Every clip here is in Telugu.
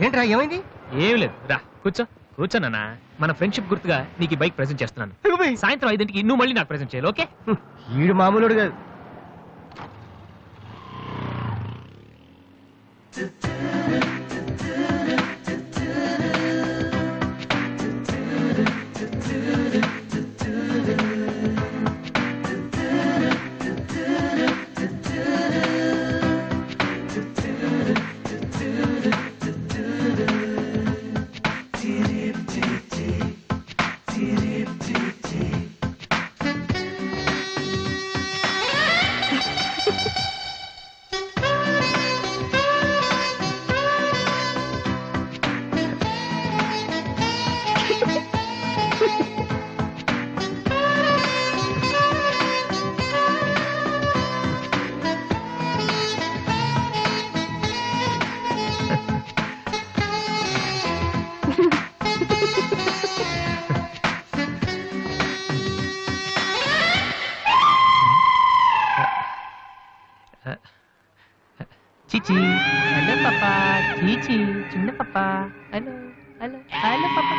ఏంట్రా ఏమైంది? ఏం లేదు, రా కూర్చో. కూర్చోనన్నా, మన ఫ్రెండ్షిప్ గుర్తుగా నీకు బైక్ ప్రెజెంట్ చేస్తున్నాను. సాయంత్రం 5ంటికి నువ్వు మళ్ళీ నాకు ప్రెజెంట్ చేయాలి, ఓకే? ఈడు మామూలుడు కాదు. చీచి, హలో పాపా. చీచి, చిన్న పాపా. హలో హలో హలో పాపా.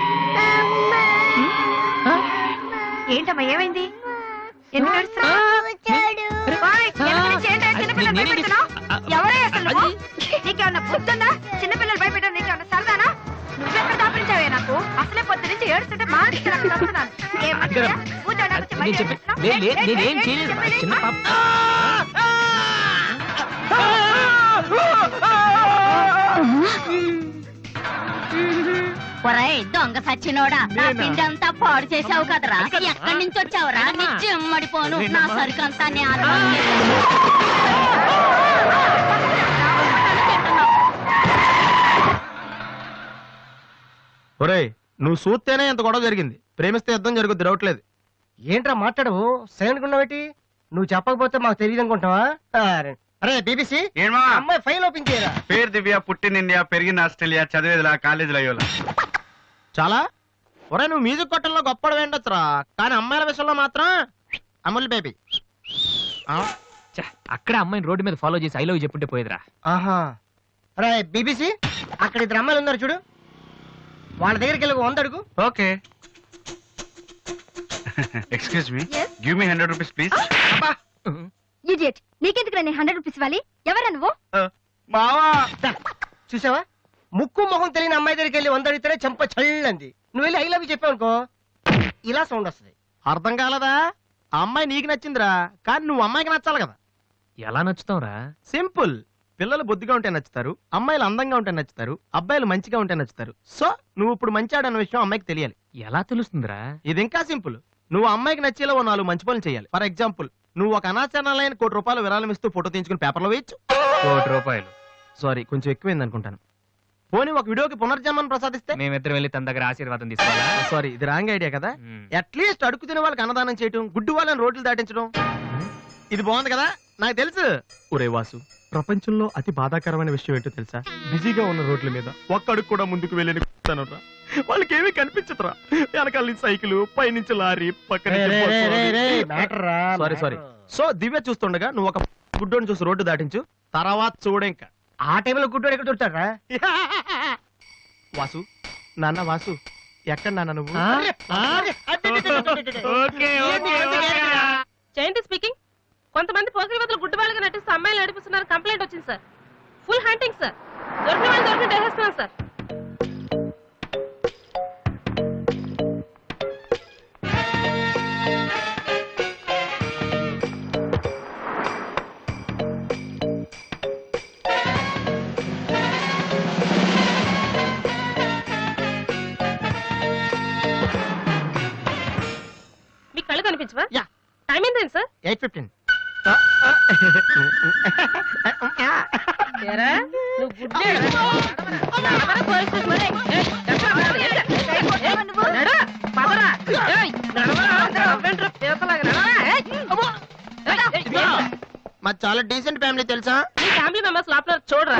ఏంటమ్మా ఏమైంది? ఎందుకు ఎవరే అసలు? నీకేమన్నా బుద్ధుందా? చిన్నపిల్లలు భయపెట్టడం నీకేమన్నా సరదానా? నువ్వెక్కడ దాపరించావే? నాకు అసలే పొద్దు నుంచి ఏడుస్తుంటే మానేసి నేనేం చేయలేదు, చిన్న పాప. ఒరేయ్ దొంగ సచ్చినోడా, నా పిండి అంతా పాడు చేసావు కదరా. ఎక్కడి నుంచి వచ్చావురా? నీ చెమ్మడిపోను, నా సరుకు అంతా ఒరేయ్, నువ్వు చూస్తేనే ఎంత గొడవ జరిగింది. ప్రేమిస్తే యుద్ధం జరుగుద్ది, డౌట్లేదు. ఏంట్రా మాట్లాడవు? సైలెంట్ ఉన్నావేటి? నువ్వు చెప్పకపోతే మాకు తెలియదు అనుకుంటావా? అరే బీబీసీ, అమ్మాయి ఫైల్ ఓపెన్ చేయరా. పేరు దివ్య, పుట్టిన ఇండియా, పెరిగిన ఆస్ట్రేలియా, చదివేదిలా కాలేజీలో అయ్యోలా. చాలా ఒరే, నువ్వు మ్యూజిక్ కొట్టంలో గొప్పడు వేండొచ్చురా, కానీ అమ్మాయిల విషయంలో మాత్రం అమూల్ బేబీ. అక్కడ అమ్మాయిని రోడ్డు మీద ఫాలో చేసి ఐ లవ్ చెప్పుంటే పోయేదిరా. ఆహా. అరే బీబీసీ, అక్కడ ఇద్దరు అమ్మాయిలు ఉన్నారు చూడు, వాళ్ళ దగ్గరికి వెళ్ళి 100 అడుగు. Okay. Excuse me, give me 100 rupees please. Idiot, నీకెందుకు నేను 100 రూపీస్ ఇవ్వాలి? ఎవరా నువ్వు? మావా, చూసావా? ముక్కు మొహం తెలియని అమ్మాయి దగ్గరికి వెళ్ళి 100 అడిగితేనే చెంప చల్లంది. నువ్వు వెళ్ళి ఐ లవ్ యూ చెప్పావు అనుకో, ఇలా సౌండ్ వస్తుంది. అర్థం కాలదా? ఆ అమ్మాయి నీకు నచ్చిందిరా, కానీ నువ్వు అమ్మాయికి నచ్చాలి కదా. ఎలా నచ్చుతావురా? సింపుల్. పిల్లలు బొద్దుగా ఉంటే నచ్చుతారు, అమ్మాయిలు అందంగా ఉంటే నచ్చుతారు, అబ్బాయిలు మంచిగా ఉంటే నచ్చుతారు. సో నువ్వు ఇప్పుడు మంచివాడు అన్న విషయం అమ్మాయికి తెలియాలి. ఎలా తెలుస్తుందిరా? ఇది ఇంకా సింపుల్. నువ్వు అమ్మాయికి నచ్చేలా 4 మంచి పనులు చేయాలి. ఫర్ ఎగ్జాంపుల్, నువ్వు ఒక అనాచరణలైన ₹1,00,00,000 విరాళం ఇస్తూ ఫోటో తీయించుకుని పేపర్లో వేయచ్చు. ₹1,00,00,000? సారీ, కొంచెం ఎక్కువైంది అనుకుంటాను. పోనీ ఒక వీడియోకి పునర్జన్మను ప్రసాదిస్తే మేమిద్దరం వెళ్ళి తన దగ్గర ఆశీర్వాదం తీసుకోవాలా? సారీ, ఇది రాంగ్ ఐడియా కదా. అట్లీస్ట్ అడుగు తినే వాళ్ళకి అన్నదానం చేయటం, గుడ్డు వాళ్ళని రోడ్లు దాటించడం, ఇది బాగుంది కదా. నాకు తెలుసు. ఒరే వాసు, ప్రపంచంలో అతి బాధాకరమైన విషయం ఏంటో తెలుసా? బిజీగా ఉన్న రోడ్ల మీద ఒక్క అడుగు కూడా ముందుకు వెళ్ళని వాళ్ళకి ఏమీ కనిపించదురా. వెనకాల నుంచి సైకిల్, పైనుంచి లారీ, పక్కన సారీ. సో దివ్య చూస్తుండగా నువ్వు ఒక గుడ్డోని చూసి రోడ్డు దాటించు, తర్వాత చూడే. ఇంకా ఆ టైంలో గుడ్డోడు ఎక్కడ దొరుకుతారా? వాసు, నాన్న వాసు, ఎక్కడ నాన్న నువ్వు? జయంతి స్పీకింగ్. కొంతమంది పోకిరి వదలు గుడ్డు వాళ్ళగా నటిస్తూ అమ్మాయిలు నడిపిస్తున్నారు, కంప్లైంట్ వచ్చింది సార్. Full hunting sir. దొరికిన వాళ్ళు దొరికిన వేసేస్తున్నాం సార్. మీకు కళ్ళు కనిపించవా? టైం ఏంటండి సార్? 8:15. మాది చాలా డీసెంట్ ఫ్యామిలీ తెలుసా? మీ ఫ్యామిలీ మెంబర్స్ లోపల చూడరా.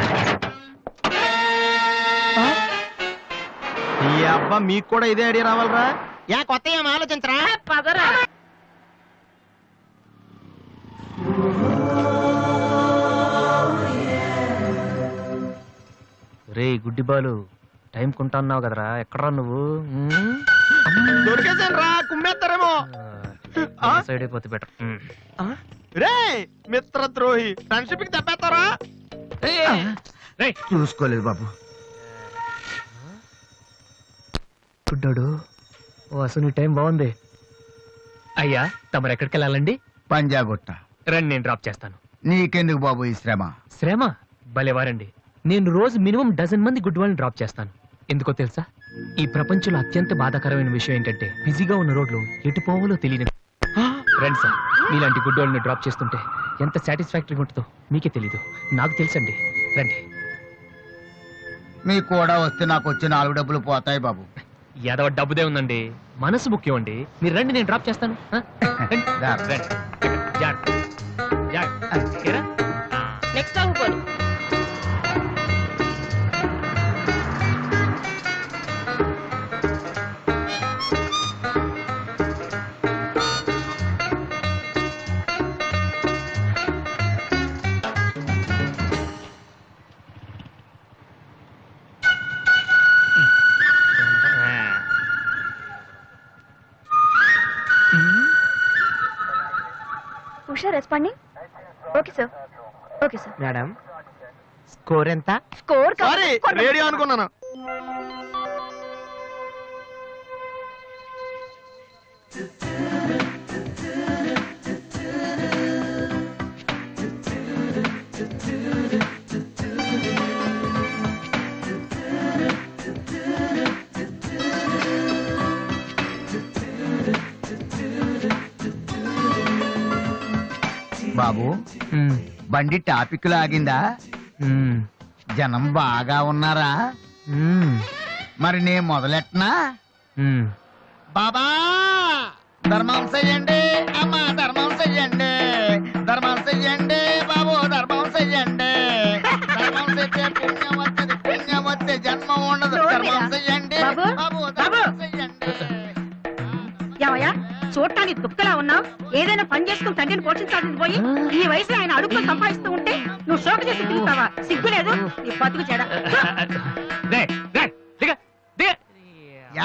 ఈ అబ్బా, మీకు కూడా ఇదే ఐడియా రావాలరా? యా కొత్త ఏం ఆలోచించరా? పదరా. రే గుడ్డి బాలు టైం కొంటున్నావు కదరా ఎక్కడ్రా నువ్వు దొరికేసాను రా, కుమ్మేస్తారేమో. సైడ్ అయిపోతే బెటర్. రే మిత్రద్రోహి, ఫ్రెండ్షిప్ కి తప్పేస్తారా? చూసుకోలేదు బాబు. గుడ్డాడు ఓ అసలు నీ టైం బాగుంది. అయ్యా తమరు ఎక్కడికి వెళ్ళాలండి? పంజాగుట్ట. రండి నేను డ్రాప్ చేస్తాను. నీకెందుకు బాబు ఈ శ్రమ? శ్రమ భలేవారండి. నేను రోజు మినిమం డజన్ మంది గుడ్ వాళ్ళని డ్రాప్ చేస్తాను. ఎందుకో తెలుసా? ఈ ప్రపంచంలో అత్యంత బాధాకరమైన విషయం ఏంటంటే బిజీగా ఉన్న రోడ్లు ఎటు పోవాలో తెలియని. రండి సార్, మీలాంటి గుడ్ వాళ్ళని డ్రాప్ చేస్తుంటే ఎంత సాటిస్ఫాక్టరీగా ఉంటుందో మీకే తెలీదు, నాకు తెలుసండి. రండి. మీకు కూడా వస్తే నాకు వచ్చి 4 డబ్బులు పోతాయి బాబు. ఏదో డబ్బుదే ఉందండి, మనసు ముఖ్యం అండి. మీరు రండి, నేను డ్రాప్ చేస్తాను. రండి. రండి. జాగ్రత్త. జాగ్రత్త. ఏరా? నెక్స్ట్ స్టాప్ పోను. Usha responding. Okay sir, okay sir. Madam score ఎంత? స్కోర్ సారీ, రేడియో అనుకున్నాను. బాబు బండి టాపిక్ లాగిందా? జనం బాగా ఉన్నారా? మరి నేను మొదలెట్టనా? బాబా ధర్మం చెయ్యండి, అమ్మా ధర్మం చెయ్యండి, ధర్మం చెయ్యండి బాబు, ధర్మం చెయ్యండి. ధర్మం చేస్తే పుణ్యం వస్తుంది, పుణ్యం వస్తే జన్మ ఉండదు. ధర్మం చెయ్యండి బాబు, ధర్మం చెయ్యండి. యావయ్యా, చూడటానికి దుఃఖలా ఉన్నావు. ఏదైనా పని చేసుకుని తండ్రిని పోషించాల్సింది పోయి ఈ వయసులో ఆయన అడుగులు సంపాదిస్తూ ఉంటే నువ్వు షోక చేసి తిరుగుతావా? సిగ్గు లేదు నీ బతుకు చెడ.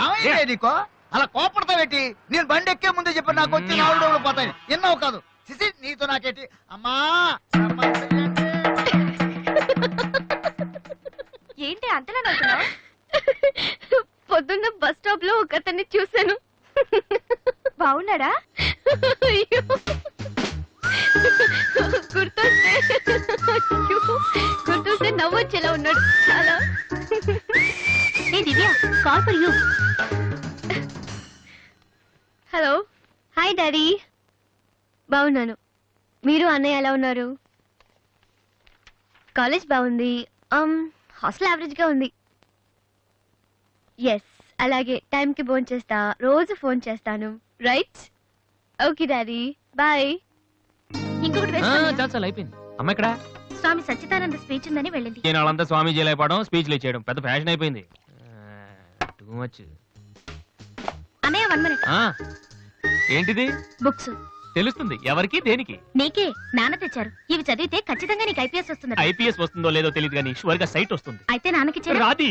ఏమైంది నీకో అలా కోపడతావేటి? నేను బండి ఎక్కే ముందే చెప్పి నాకు వచ్చి 4 డబ్బులు పోతాయి. ఎన్నో కాదు సిసి, నీతో నాకేటి? అమ్మా ఏంటి అంతలా నవ్వుతున్నావు? పొద్దున్న బస్ స్టాప్ లో ఒక అతన్ని చూశాను. బాగున్నాడా? గుర్తొస్తే నవ్వొచ్చేలా ఉన్నాడు చాలా. ఏ Divya, call for you. Hello. Hi daddy. బాగున్నాను. మీరు అన్నయ్య ఎలా ఉన్నారు? కాలేజ్ బాగుంది. హాస్టల్ యావరేజ్ గా ఉంది. ఎస్, అలాగే టైంకి ఫోన్ చేస్తా, రోజు ఫోన్ చేస్తాను. రైట్? Okay daddy, bye. ఇంకొకటి చాలా అయిపోయింది. అమ్మ ఇక్కడ స్వామి సచ్చిదానంద స్పీచ్ ఉందని వెళ్ళింది. నేను వాళ్ళంతా స్వామీజీ అయిపోవడం, స్పీచ్లు ఇచ్చేయడం పెద్ద ఫ్యాషన్ అయిపోయింది. Too much. అన్నయ్య 1 minute. ఏంటిది? బుక్స్. తెలుస్తుంది ఎవరికి దేనికి? నీకే. నాన్న తెచ్చారు. ఇవి చదివితే ఖచ్చితంగా నీకు ఐపీఎస్ వస్తుంది. ఐపీఎస్ వస్తుందో లేదో తెలియదు కానీ షువర్ గా సైట్ వస్తుంది. అయితే నాన్నకి రాది.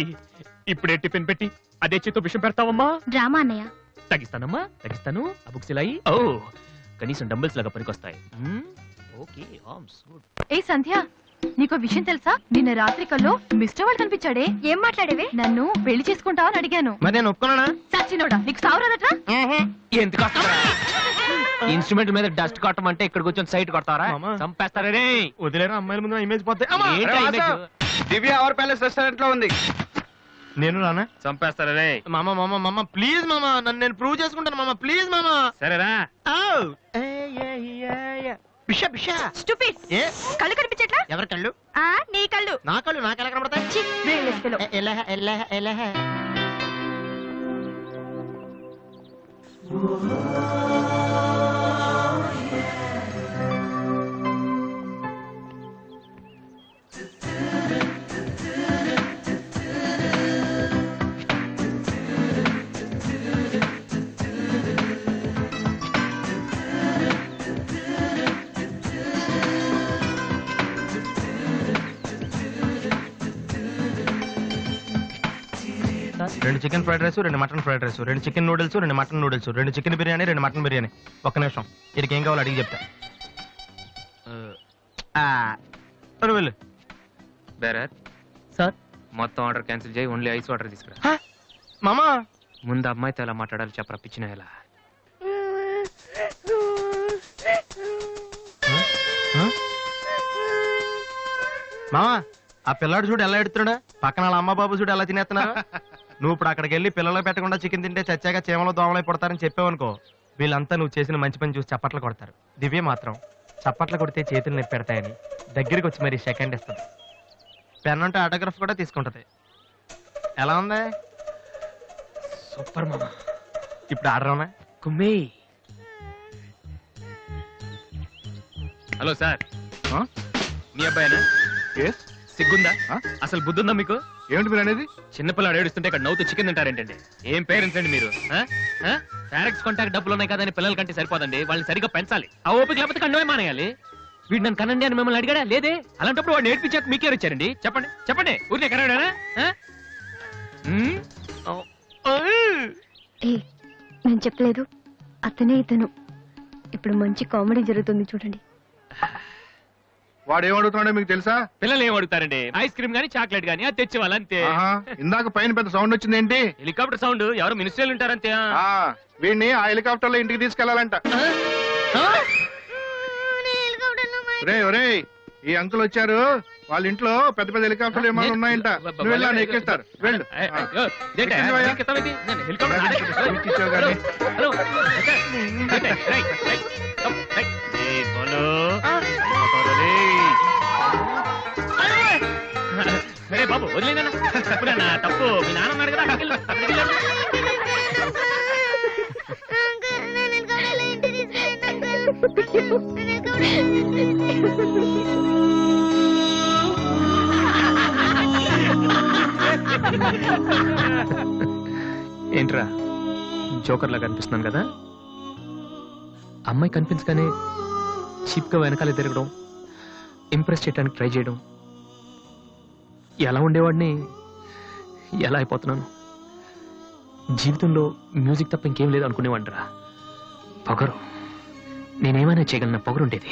ఇప్పుడే టిఫిన్ పెట్టి అదే చేతో విషయం పెడతావమ్మా? డ్రామా అన్నయ్య. తగ్గిస్తానమ్మా, తగ్గిస్తాను. ఆ బుక్స్ ఇలా ఓ కనీసం డంబుల్స్ లాగా పనికొస్తాయి. Okay, arms good. ఏ సంధ్య, నీకో విషయం తెలుసా? నిన్న రాత్రి కల్లో మిస్టర్ వాళ్ళు కనిపించాడే. ఏం మాట్లాడేవే? నన్ను పెళ్లి చేసుకుంటావని అడిగాను. మరి నేను ఒప్పుకున్నానా? సచ్చినోడా, నీకు సావరాదట్రా? ఎందుకు ఇన్స్ట్రుమెంట్ మీద డస్ట్ కొట్టమంటే ఇక్కడ కూర్చొని సైట్ కొడతారా? చంపేస్తారే. వదిలేరా, అమ్మాయిల ముందు ఇమేజ్ పోతాయి. దివ్య అవర్ ప్యాలెస్ రెస్టారెంట్ లో ఉంది. నేను రానా? చంపేస్తారే. మామ మామ మామ ప్లీజ్ మామ, నన్ను నేను ప్రూవ్ చేసుకుంటాను మామ, ప్లీజ్ మామ. సరేరా. బిషా బిషా. స్టూపిడ్. ఏ కళ్ళు కనిపించట్లా? ఎవరి కళ్ళు? నీ కళ్ళు. నా కళ్ళు నాకెలా కనబడతాయి? ఎలహ ఎలహ ఎలహ. 2 chicken fried rice 2 mutton fried rice 2 chicken noodles 2 mutton noodles 2 chicken biryani 2 mutton biryani. ఒక్క నిమిషం, వీరికి ఏం కావాలో అడిగి చెప్తా. వెళ్ళు. బేరర్ సార్, మొత్తం ఆర్డర్ క్యాన్సిల్ చేయి, ఓన్లీ ఐస్ వాటర్ తీసుకురా. మామా ముందు అమ్మాయితో ఎలా మాట్లాడాలి చెప్పరా, పిచ్చిన ఎలా. మామా ఆ పిల్లాడు చూడు ఎలా ఎడుతున్నాడా, పక్కన వాళ్ళ అమ్మ బాబు చూడు ఎలా తినేస్తున్నా. నువ్వు ఇప్పుడు అక్కడికి వెళ్ళి పిల్లలు పెట్టకుండా చికెన్ తింటే చచ్చాక చీమలో దోమలై పడతారని చెప్పావనుకో, వీళ్ళంతా నువ్వు చేసిన మంచి పని చూసి చప్పట్లు కొడతారు. దివ్య మాత్రం చప్పట్లు కొడితే చేతులు నొప్పి పెడతాయని దగ్గరికి వచ్చి మరి సెకండ్ ఇస్తుంది. పెన్ అంటే ఆటోగ్రాఫ్ కూడా తీసుకుంటది. ఎలా ఉంది? సూపర్ మామా. ఇప్పుడు ఆర్డర్ ఉన్నా కుమ్మి. హలో సార్, మీ అబ్బాయినా? సిగ్గుందా? అసలు బుద్ధుందా మీకు? ఏమిటి మీరు అనేది? చిన్నపిల్లాడు ఏడుస్తుంటే ఇక్కడ నవ్వుతూ చికెన్ తింటారేంటండి? ఏం పేరెంట్స్ అండి మీరు? పేరెంట్స్ కాంటాక్ట్ డబ్బులు ఉన్నాయి కదని పిల్లల కంటే సరిపోదండి, వాళ్ళని సరిగ్గా పెంచాలి. ఆ ఓపిక లేకపోతే కండమే మానేయాలి. వీడు నన్ను కనండి అని మిమ్మల్ని అడిగాడా? లేదే. అలాంటప్పుడు వాడు నేర్పించాక మీకే వచ్చారండి. చెప్పండి చెప్పండి, ఊరికే కనడానా? నేను చెప్పలేదు, అతనే ఇతను. ఇప్పుడు మంచి కామెడీ జరుగుతుంది చూడండి. వాడు ఏమడుగుతున్నాడో మీకు తెలుసా? పిల్లలు ఏం అడుగుతారండి? ఐస్ క్రీమ్ గానీ చాక్లెట్ గానీ అది తెచ్చి వాళ్ళంతే. ఇందాక పైన పెద్ద సౌండ్ వచ్చింది ఏంటి? Helicopter sound. ఎవరు మినిస్టర్లు ఉంటారంతే. వీడిని ఆ హెలికాప్టర్ లో ఇంటికి తీసుకెళ్లాలంట. ఒరేయ్ ఈ అంకుల్ వచ్చారు, వాళ్ళ ఇంట్లో పెద్ద పెద్ద హెలికాప్టర్లు ఏమైనా ఉన్నాయంట. నువ్వు వెళ్ళా, ఎక్కిస్తారు. వెళ్ళు. సరే బాబు, వదిలేనా తప్పు. మీ నాన్న ఉన్నాడు కదా, అక్కడికి వెళ్ళు. ఏంట్రా జోకర్ లాగా కనిపిస్తున్నాను కదా? అమ్మాయి కనిపించగానే చీప్ గా వెనకాల తిరగడం, ఇంప్రెస్ చేయడానికి ట్రై చేయడం, ఎలా ఉండేవాడిని ఎలా అయిపోతున్నాను. జీవితంలో మ్యూజిక్ తప్ప ఇంకేం లేదు అనుకునేవాడిరా. పొగరు, నేనేమైనా చేయగలన పొగరు ఉండేది.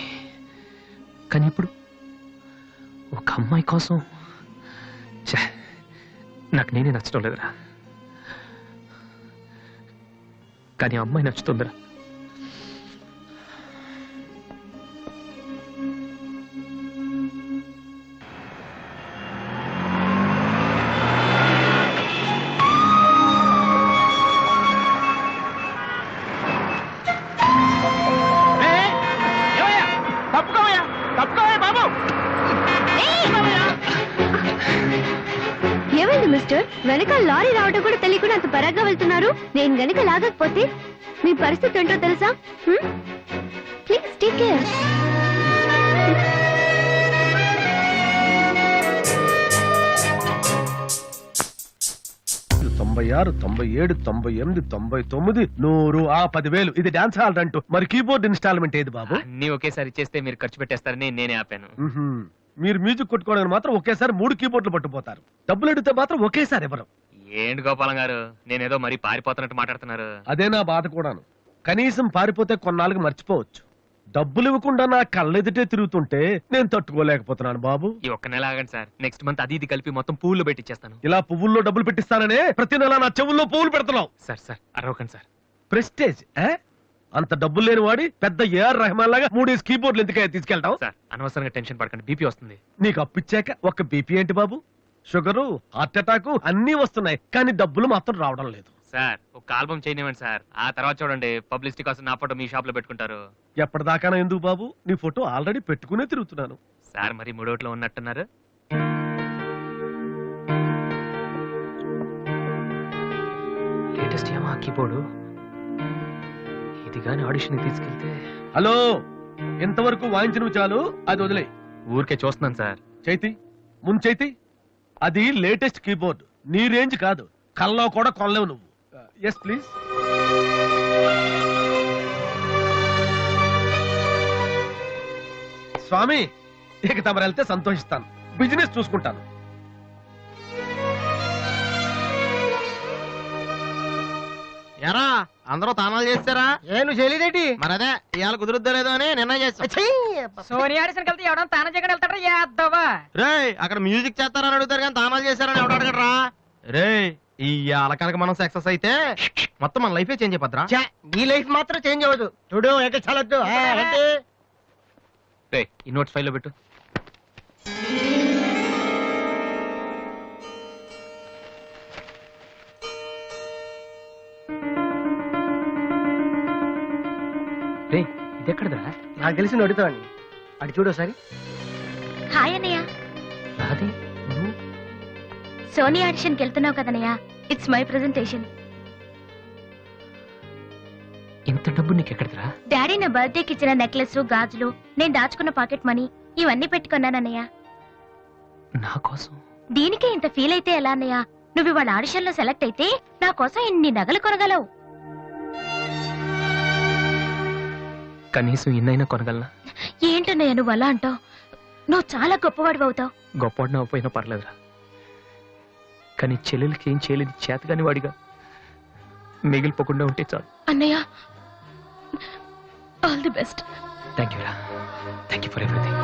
కానీ ఇప్పుడు ఒక అమ్మాయి కోసం నాకు నేనే నచ్చడం లేదురా. కానీ అమ్మాయి నచ్చుతుందిరా. ఏమైంది మిస్టర్? వెనక లారీ రావడం కూడా తెలియకుండా అంత పరాగ్గా వెళ్తున్నారు. నేను గనక లాగకపోతే మీ పరిస్థితి ఏంటో తెలుసా? Please take care. 96, 97, 98, 99, 100, 10,000. ఇది డాన్స్ హాల్ అంటూ. మరి కీబోర్డ్ ఇన్స్టాల్మెంట్ ఏది బాబు? అన్ని ఒకేసారి చేస్తే మీరు ఖర్చు పెట్టేస్తారని నేనే ఆపాను. మీరు మ్యూజిక్ కొట్టుకోవడానికి మాత్రం ఒకేసారి 3 కీబోర్డులు పట్టుపోతారు. డబ్బులు అడిగితే మాత్రం ఒకేసారి ఎవరు? ఏంటి గోపాలం గారు, నేనేదో మరీ పారిపోతున్నట్టు మాట్లాడుతున్నారు. అదే నా బాధ కూడాను. కనీసం పారిపోతే కొన్నాళ్ళకి మర్చిపోవచ్చు. డబ్బులు ఇవ్వకుండా నా కళ్ళెదుటే తిరుగుతుంటే నేను తట్టుకోలేకపోతున్నాను బాబు. ఈ ఒక్క నెల ఆగండి సార్, నెక్స్ట్ మంత్ అది ఇది కలిపి మొత్తం పువ్వులు పెట్టిచ్చేస్తాను. ఇలా పువ్వుల్లో డబ్బులు పెట్టిస్తాననే ప్రతి నెల నా చెవుల్లో పువ్వులు పెడుతున్నావు. సార్ సార్ అరవకండి సార్. ప్రెస్టేజ్ అంత డబ్బులు లేని వాడి పెద్ద ఏఆర్ రెహమాన్ లాగా 3 కీబోర్డులు ఎందుకయ్యా తీసుకెళ్తావు? సార్ అనవసరంగా టెన్షన్ పడకండి, బీపీ వస్తుంది. నీకు అప్పిచ్చాక ఒక్క బీపీ ఏంటి బాబు? షుగరు, హార్ట్ అటాక్ అన్ని వస్తున్నాయి, కానీ డబ్బులు మాత్రం రావడం లేదు. సార్ ఒక ఆల్బమ్ చేయనివ్వండి సార్, ఆ తర్వాత చూడండి పబ్లిసిటీ కోసం నా ఫోటో మీ షాప్ లో పెట్టుకుంటారు. ఎప్పటిదాకా ఎందుకు బాబు? నీ ఫోటో ఆల్రెడీ పెట్టుకునే తిరుగుతున్నాను. సార్ మరి మూడోట్లో ఉన్నట్టున్నారు. లేటెస్ట్ ఏమో కీబోర్డు, ఇది గాని ఆడిషన్ తీసుకెళ్తే. హలో, ఇంతవరకు వాయించిన చాలు, అది వదిలే. ఊరికే చూస్తున్నాను సార్. చైతి ముందు చైతి, అది లేటెస్ట్ కీబోర్డ్, నీ రేంజ్ కాదు, కల్లో కూడా కొనలేవు నువ్వు. Yes please. స్వామి, ఇక తమరు వెళ్తే సంతోషిస్తాను, బిజినెస్ చూసుకుంటాను. ఎరా అందరూ తానాలు చేస్తారా? ఏను చేయలేదేటి? మరి అదే ఇవాళ కుదురుద్దో లేదో అని నిర్ణయం చేస్తా. సోనియా ఆడిషన్ కలిసి ఎవడన్నా తానం చేయకుండా వెళ్తాడా యాదవా? రేయ్ అక్కడ మ్యూజిక్ చేస్తారని అడుగుతారు కానీ తానాలు చేస్తారని ఎవడు అడగడరా? రేయ్ ఇవాళ కనుక మనం సక్సెస్ అయితే మొత్తం మన లైఫే చేంజ్ అయిపోద్రా. నీ లైఫ్ మాత్రం చేంజ్ అవ్వదు. చూడు ఎక్కడ చాలొద్దు. ఈ నోట్స్ ఫైల్లో పెట్టు. రే ఇది ఎక్కడదా? నాకు తెలిసి అడుగుతావని అడి చూడు ఒకసారి. హాయ్ అన్నయ్య. అది నువ్వు సోనీ ఆడిషన్కి వెళ్తున్నావు కదన్నయ్య. It's my presentation. ఇంత డబ్బు నీకు ఎక్కడదరా? డాడీ నా బర్త్డేకి ఇచ్చిన నెక్లెస్, గాజులు, నేను దాచుకున్న పాకెట్ మనీ ఇవన్నీ పెట్టుకున్నానన్నయ్య. నా కోసం? దీనికే ఇంత ఫీల్ అయితే ఎలా అన్నయ్య? నువ్వు ఇవాళ ఆడిషన్ లో సెలెక్ట్ అయితే నా కోసం ఇన్ని నగలు కొనగలవు. కనీసం ఇన్నైనా కొనగలనా? ఏంటన్నయ్య నువ్వు అలా అంటావు? నువ్వు చాలా గొప్పవాడు అవుతావు. గొప్పవాడిని అవ్వపోయినా పర్లేదురా, కానీ చెల్లెలకి ఏం చేయలేదు చేతగాని వాడిగా మిగిలిపోకుండా ఉంటే చాలు. అన్నయ్య all the best. Thank you రా, థ్యాంక్ యూ ఫర్ ఎవ్రీథింగ్.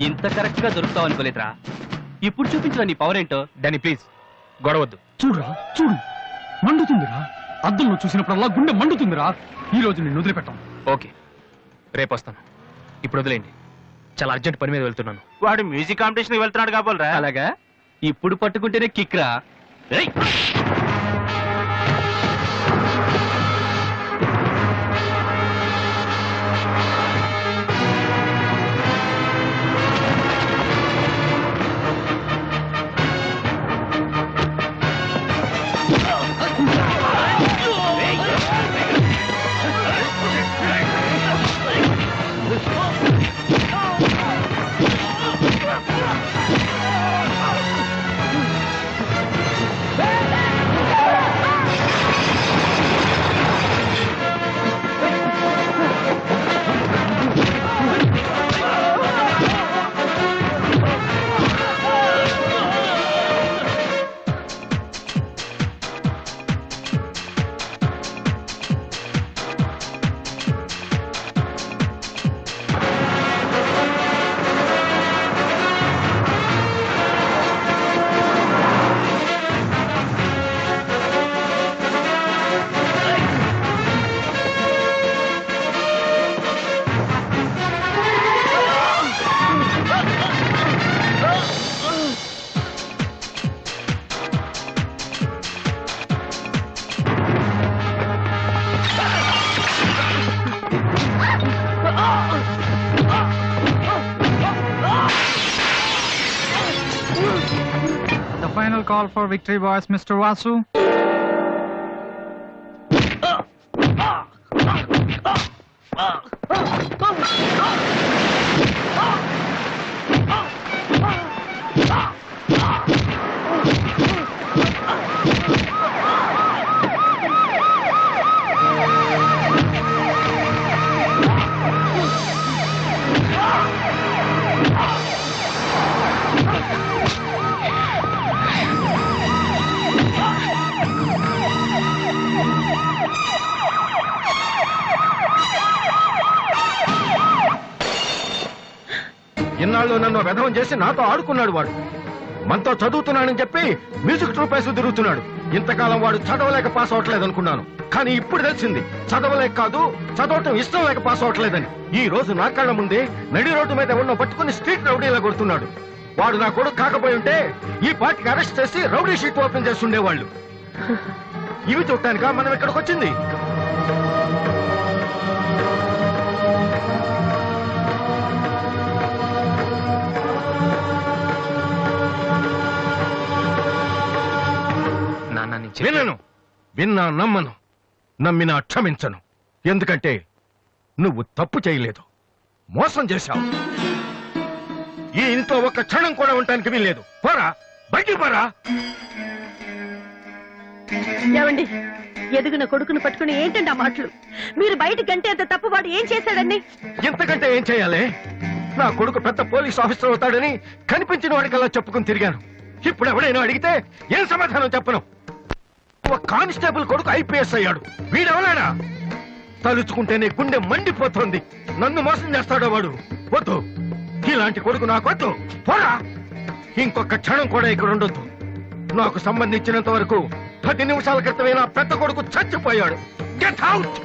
ఇంత కరెక్ట్ గా దొరుకుతావు అనుకోలేదురా. ఇప్పుడు చూపించు నీ పవర్ ఏంటో. డానీ ప్లీజ్ గొడవద్దు. చూడురా చూడు, మండుతుందిరా. అద్దంలో చూసినప్పుడల్లా గుండె మండుతుందిరా. ఈ రోజు నిన్ను వదిలిపెట్టాం. ఓకే రేపు వస్తాను, ఇప్పుడు వదిలేండి. చాలా అర్జెంట్ పని మీద వెళ్తున్నాను. వాడు మ్యూజిక్ కాంపిటీషన్ వెళ్తున్నాడు కాబోలరా. అలాగా ఇప్పుడు పట్టుకుంటేనే కిక్ రా. The final call for victory was Mr. Vasu. ఇన్నాళ్ళు నన్ను వెధవం చేసి నాతో ఆడుకున్నాడు. వాడు మనతో చదువుతున్నానని చెప్పి మ్యూజిక్ ట్రూప్ వేసి తిరుగుతున్నాడు. ఇంతకాలం వాడు చదవలేక పాస్ అవట్లేదు అనుకున్నాను, కానీ ఇప్పుడు తెలిసింది చదవలేక కాదు, చదవటం ఇష్టం లేక పాస్ అవట్లేదని. ఈ రోజు నా కళ్ళ ముందే నడి రోడ్డు మీద ఉన్న పట్టుకుని స్ట్రీట్ రౌడీలా కొడుతున్నాడు. వాడు నా కొడుకు కాకపోయి ఉంటే ఈ పార్టీకి అరెస్ట్ చేసి రౌడీ షీట్ ఓపెన్ చేస్తుండేవాళ్ళు. ఇవి చూడటానికా మనం ఇక్కడికి వచ్చింది? వినను. విన్నా నమ్మను, నమ్మినా క్షమించను. ఎందుకంటే నువ్వు తప్పు చేయలేదు, మోసం చేశావు. ఈ ఇంట్లో ఒక్క క్షణం కూడా ఉండటానికి వీల్లేదు. పోరా, బయటికి పోరా. ఏమండి, ఎదిగిన కొడుకును పట్టుకుని ఏంటండి ఆ మాటలు? మీరు బయటికి గంటే అంత తప్పు వాడు ఏం చేశాడండి? ఇంతకంటే ఏం చేయాలి? నా కొడుకు పెద్ద పోలీస్ ఆఫీసర్ అవుతాడని కనిపించిన వాడికల్లా చెప్పుకుని తిరిగాను. ఇప్పుడు ఎవడైనా అడిగితే ఏం సమాధానం చెప్పను. ఒక కానిస్టేబుల్ కొడుకు ఐపీఎస్ అయ్యాడు. వీడెవలాడా? తలుచుకుంటేనే గుండె మండిపోతోంది. నన్ను మోసం చేస్తాడో వాడు. వద్దు, ఇలాంటి కొడుకు నాకొద్దు. పోరా, ఇంకొక క్షణం కూడా ఇక్కడ ఉండొద్దు. నాకు సంబంధించినంత వరకు 10 నిమిషాల క్రితమే నా పెద్ద కొడుకు చచ్చిపోయాడు. Get out.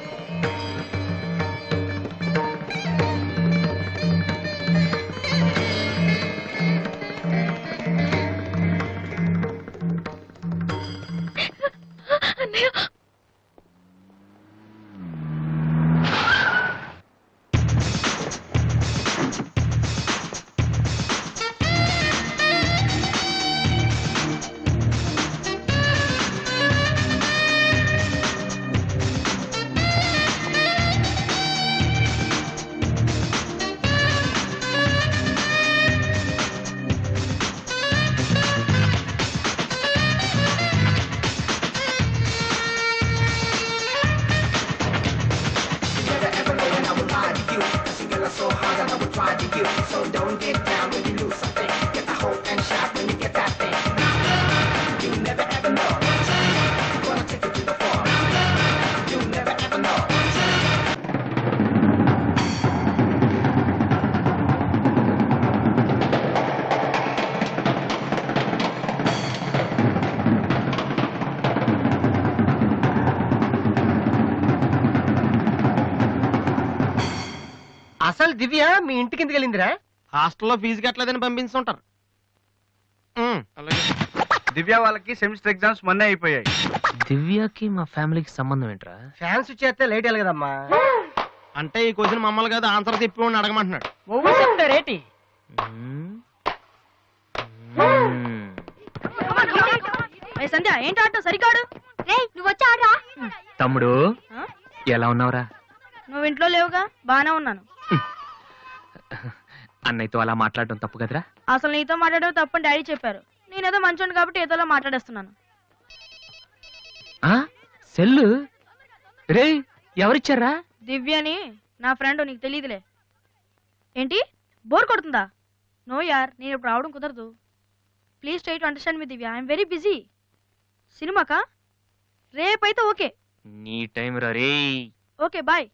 అసలు దివ్య మీ ఇంటికి ఎందుకు వెళ్ళిందిరా? హాస్టల్లో ఫీజు కట్టలేదని పంపిస్తుంటారు. దివ్య వాళ్ళకి సెమిస్టర్ ఎగ్జామ్స్ మొన్నే అయిపోయాయి. దివ్యకి మా ఫ్యామిలీకి సంబంధం ఏంట్రా? ఫ్యాన్స్ చేస్తే లేట్ వెళ్ళగదమ్మా. అంటే ఈ క్వశ్చన్ మమ్మల్ని కాదు, ఆన్సర్ చెప్పి అడగమంటున్నాడు. చెప్తారేటి? సంధ్య ఏంటి ఆటో సరికాడు? నువ్వు వచ్చి ఆడరా. తమ్ముడు ఎలా ఉన్నావురా? నువ్వు ఇంట్లో లేవుగా. బానే ఉన్నాను. అన్నయ్యతో అలా మాట్లాడడం తప్పు కదరా? అసలు నీతో మాట్లాడడం తప్పని డాడీ చెప్పారు. నేనేదో మంచోండి కాబట్టి ఏదోలా మాట్లాడేస్తున్నాను. సెల్లు రే ఎవరిచ్చారా? దివ్యని, నా ఫ్రెండ్. నీకు తెలియదులే. ఏంటి బోర్ కొడుతుందా? నో యార్, నేను ఇప్పుడు రావడం కుదరదు. Please try to understand me Divya. I'm very busy. సినిమాకా? రేపైతే ఓకే. నీ టైం రా రే. Okay bye.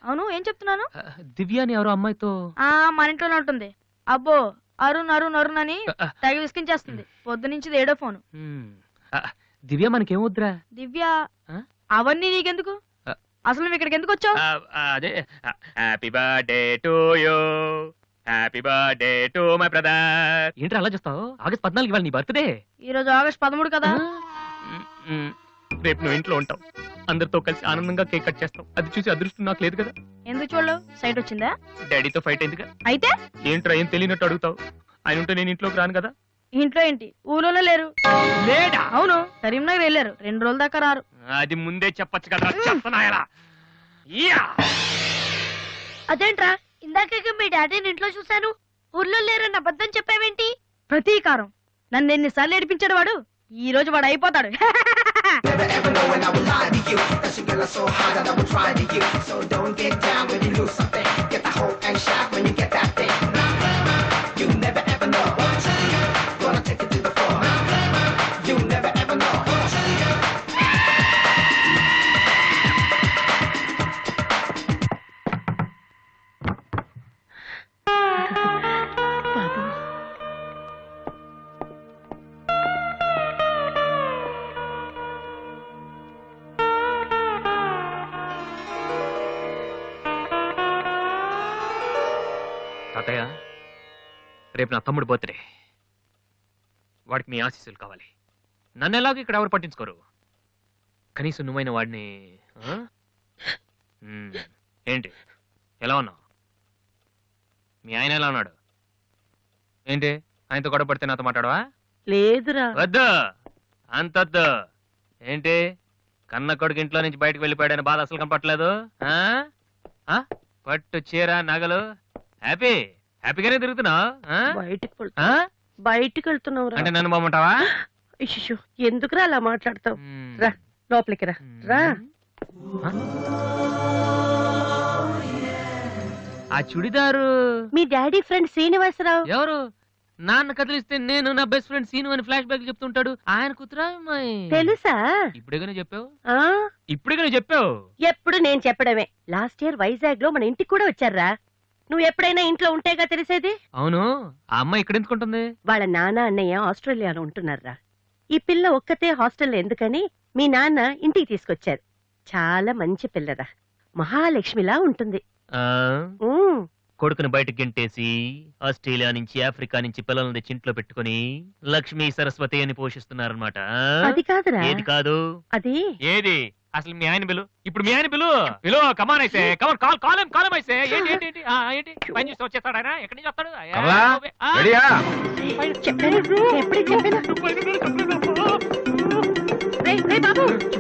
అవును, ఏం చెప్తున్నాను? దివ్యాని ఎవరో అమ్మాయితో మన ఇంట్లోనే ఉంటుంది. అబ్బో, అరుణ్ అరుణ్ అరుణ్ అని తెగ విసికించేస్తుంది. పొద్దు నుంచి ఏడో ఫోను. దివ్య మనకేమొద్దురా? దివ్య అవన్నీ నీకెందుకు? అసలు నువ్వు ఇక్కడికి ఎందుకు వచ్చావు? అదే happy birthday to you, happy birthday to my brother. ఏంటి అలా చేస్తావు? ఆగస్ట్ 14 ఇవాళ నీ బర్త్డే. ఈ రోజు ఆగస్ట్ 13 కదా. రేపు నువ్వు ఇంట్లో ఉంటావు, అందరితో కలిసి ఆనందంగా కేక్ కట్ చేస్తాం. అది చూసి అదృష్టం నాకు లేదు కదా. ఎందుకు చూడలేవు? సైట్ వచ్చిందా? డాడీతో ఫైట్ అయిందిగా. అయితే ఏంట్రా ఏం తెలియనట్టు అడుగుతావు? ఆయన ఉంటే నేను ఇంట్లోకి రాను కదా. ఇంట్లో ఏంటి? ఊళ్ళోనే లేరు. లేడా? అవును, కరీంనగర్ వెళ్ళారు. 2 రోజుల దాకా రారు. అది ముందే చెప్పచ్చు కదా. చెప్పనాయలా? అదేంట్రా, ఇందాక మీ డాడీని ఇంట్లో చూశాను, ఊర్లో లేరన్న అబద్ధం చెప్పావేంటి? ప్రతీకారం. నన్ను ఎన్నిసార్లు ఏడిపించాడు వాడు. ఈ రోజు వాడు అయిపోతాడు. తాతయ్య, రేపు నా తమ్ముడు బర్త్డే. వాడికి మీ ఆశీస్సులు కావాలి. నన్ను ఎలాగో ఇక్కడ ఎవరు పట్టించుకోరు. కనీసం నువ్వైన వాడిని. ఏంటి ఎలా ఉన్నావు? మీ ఆయన ఎలా ఉన్నాడు? ఏంటి ఆయనతో గొడవ పడితే నాతో మాట్లాడవా? లేదురా. వద్దు, అంతొద్దు. ఏంటి కన్న కొడుకు ఇంట్లో నుంచి బయటకు వెళ్ళిపోయాడని బాధ అసలు కనపట్లేదు. పట్టు చీర నగలు హ్యాపీగానే తిరుగుతున్నావు. బయటికి వెళ్తున్నావు అంటే నన్ను బాగుంటావా? ఎందుకురా అలా మాట్లాడతావు? రా లోపలికి రా. ఆ చుడిదారు మీ డాడీ ఫ్రెండ్ శ్రీనివాసరావు. ఎవరు? నాన్న కదిలిస్తే నేను నా బెస్ట్ ఫ్రెండ్ సీను అని ఫ్లాష్ బ్యాక్ చెప్తుంటాడు. ఆయన కూతురా? తెలుసా? ఇప్పుడేగానే చెప్పావు. ఎప్పుడు నేను చెప్పడమే. లాస్ట్ ఇయర్ వైజాగ్ లో మన ఇంటికి కూడా వచ్చారా. నువ్వు ఎప్పుడైనా ఇంట్లో ఉంటేగా తెలిసేది. అవును, ఆ అమ్మాయి ఇక్కడ ఎందుకుంటుంది? వాళ్ళ నాన్న అన్నయ్య ఆస్ట్రేలియాలో ఉంటున్నారా. ఈ పిల్ల ఒక్కతే హాస్టల్లో ఎందుకని మీ నాన్న ఇంటికి తీసుకొచ్చారు. చాలా మంచి పిల్లరా, మహాలక్ష్మిలా ఉంటుంది. కొడుకుని బయటకు గెంటేసి ఆస్ట్రేలియా నుంచి ఆఫ్రికా నుంచి పిల్లల్ని తెచ్చి ఇంట్లో పెట్టుకుని లక్ష్మీ సరస్వతి అని పోషిస్తున్నారన్నమాట. అది కాదురా. ఏది కాదు? అది ఏది? అసలు మీ ఆయన బిలు. ఇప్పుడు మీ ఆయన బిలు కమాన్ అయితే కమాన్ కాలం అయితే ఏంటి పని చేసి వచ్చేస్తాడు ఆయన. ఎక్కడి నుంచి వస్తాడు?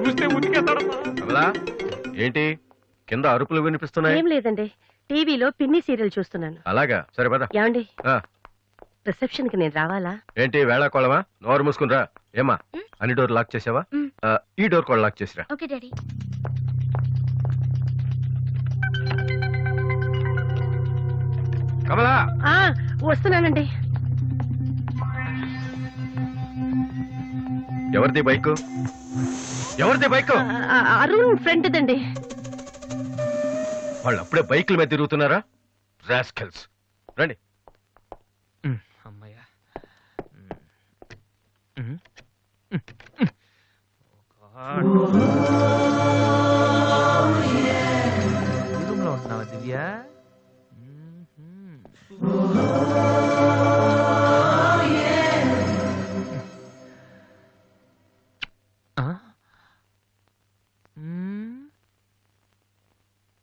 చూస్తే ఏంటి కింద అరుపులు వినిపిస్తున్నాయి? ఏం లేదండి, టీవీలో పిన్ని సీరియల్ చూస్తున్నాను. అలాగా, సరే పద. ఏమండి, రిసెప్షన్ కి నేను రావాలా? ఏంటి వేళాకోళమా? నోరు మూసుకునిరా. ఏమా అన్ని డోర్ లాక్ చేసావా? ఈ డోర్ కూడా లాక్ చేసిరా. Okay daddy. కమలా, వస్తున్నానండి. ఎవరిది బైక్? అరుణ్ ఫ్రెండ్ దండి. వాళ్ళు అప్పుడే బైకుల మీద తిరుగుతున్నారా? రాస్కెల్స్. రండి. అమ్మయ్యా. రూమ్ లో ఉంటున్నావా దివ్య?